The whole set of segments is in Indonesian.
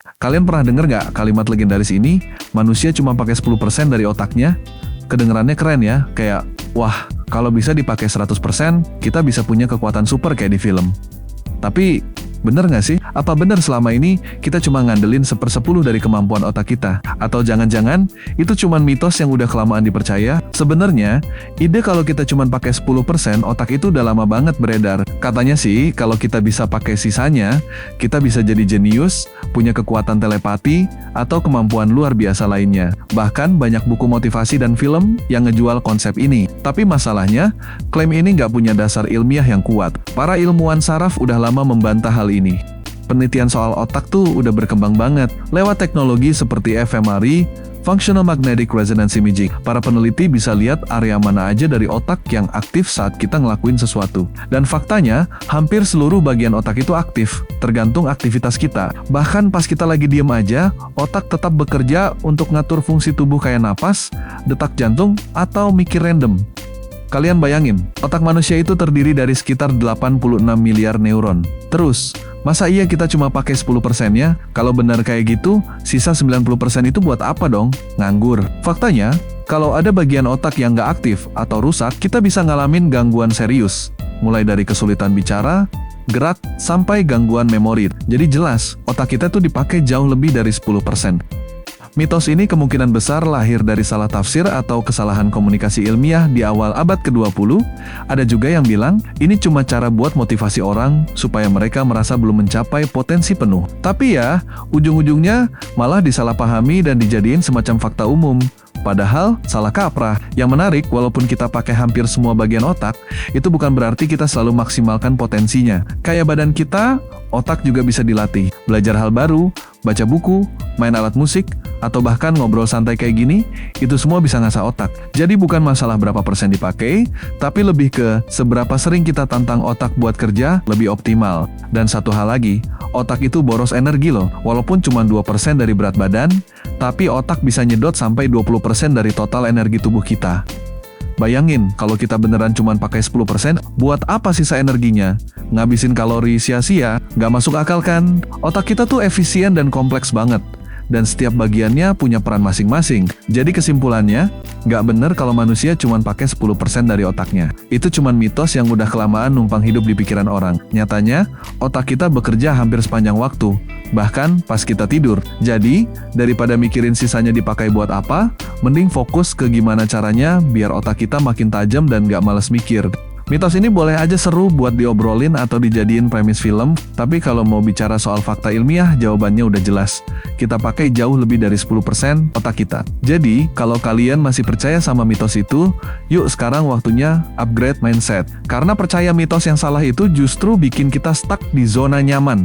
Kalian pernah denger nggak kalimat legendaris ini? Manusia cuma pakai 10% dari otaknya? Kedengerannya keren ya, kayak, wah, kalau bisa dipakai 100%, kita bisa punya kekuatan super kayak di film. Tapi, bener nggak sih? Apa bener selama ini kita cuma ngandelin 1/10 dari kemampuan otak kita? Atau jangan-jangan itu cuma mitos yang udah kelamaan dipercaya? Sebenarnya, ide kalau kita cuma pakai 10% otak itu udah lama banget beredar. Katanya sih, kalau kita bisa pakai sisanya, kita bisa jadi jenius, punya kekuatan telepati, atau kemampuan luar biasa lainnya. Bahkan banyak buku motivasi dan film yang ngejual konsep ini. Tapi masalahnya, klaim ini nggak punya dasar ilmiah yang kuat. Para ilmuwan saraf udah lama membantah hal ini. Penelitian soal otak tuh udah berkembang banget. Lewat teknologi seperti fMRI, Functional Magnetic Resonance Imaging, para peneliti bisa lihat area mana aja dari otak yang aktif saat kita ngelakuin sesuatu. Dan faktanya, hampir seluruh bagian otak itu aktif, tergantung aktivitas kita. Bahkan pas kita lagi diem aja, otak tetap bekerja untuk ngatur fungsi tubuh kayak napas, detak jantung, atau mikir random. Kalian bayangin, otak manusia itu terdiri dari sekitar 86 miliar neuron. Terus, masa iya kita cuma pakai 10%-nya? Kalau benar kayak gitu, sisa 90% itu buat apa dong? Nganggur. Faktanya, kalau ada bagian otak yang nggak aktif atau rusak, kita bisa ngalamin gangguan serius. Mulai dari kesulitan bicara, gerak, sampai gangguan memori. Jadi jelas, otak kita tuh dipakai jauh lebih dari 10%. Mitos ini kemungkinan besar lahir dari salah tafsir atau kesalahan komunikasi ilmiah di awal abad ke-20. Ada juga yang bilang, ini cuma cara buat motivasi orang supaya mereka merasa belum mencapai potensi penuh. Tapi ya, ujung-ujungnya malah disalahpahami dan dijadiin semacam fakta umum. Padahal, salah kaprah. Yang menarik, walaupun kita pakai hampir semua bagian otak, itu bukan berarti kita selalu maksimalkan potensinya. Kayak badan kita, otak juga bisa dilatih. Belajar hal baru, baca buku, main alat musik, atau bahkan ngobrol santai kayak gini, itu semua bisa ngasah otak. Jadi bukan masalah berapa persen dipakai, tapi lebih ke seberapa sering kita tantang otak buat kerja lebih optimal. Dan satu hal lagi, otak itu boros energi loh. Walaupun cuma 2% dari berat badan, tapi otak bisa nyedot sampai 20% dari total energi tubuh kita. Bayangin, kalau kita beneran cuma pakai 10%, buat apa sisa energinya? Ngabisin kalori sia-sia? Nggak masuk akal kan? Otak kita tuh efisien dan kompleks banget. Dan setiap bagiannya punya peran masing-masing. Jadi kesimpulannya, nggak bener kalau manusia cuma pakai 10% dari otaknya. Itu cuma mitos yang udah kelamaan numpang hidup di pikiran orang. Nyatanya, otak kita bekerja hampir sepanjang waktu. Bahkan pas kita tidur. Jadi, daripada mikirin sisanya dipakai buat apa, mending fokus ke gimana caranya biar otak kita makin tajam dan nggak males mikir. Mitos ini boleh aja seru buat diobrolin atau dijadiin premis film, tapi kalau mau bicara soal fakta ilmiah, jawabannya udah jelas. Kita pakai jauh lebih dari 10% otak kita. Jadi, kalau kalian masih percaya sama mitos itu, yuk sekarang waktunya upgrade mindset. Karena percaya mitos yang salah itu justru bikin kita stuck di zona nyaman.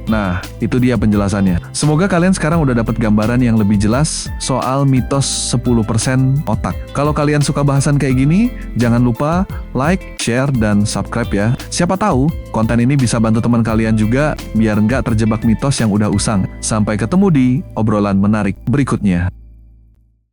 Nah, itu dia penjelasannya. Semoga kalian sekarang udah dapat gambaran yang lebih jelas soal mitos 10% otak. Kalau kalian suka bahasan kayak gini, jangan lupa like, share, dan subscribe ya. Siapa tahu, konten ini bisa bantu teman kalian juga biar nggak terjebak mitos yang udah usang. Sampai ketemu di obrolan menarik berikutnya.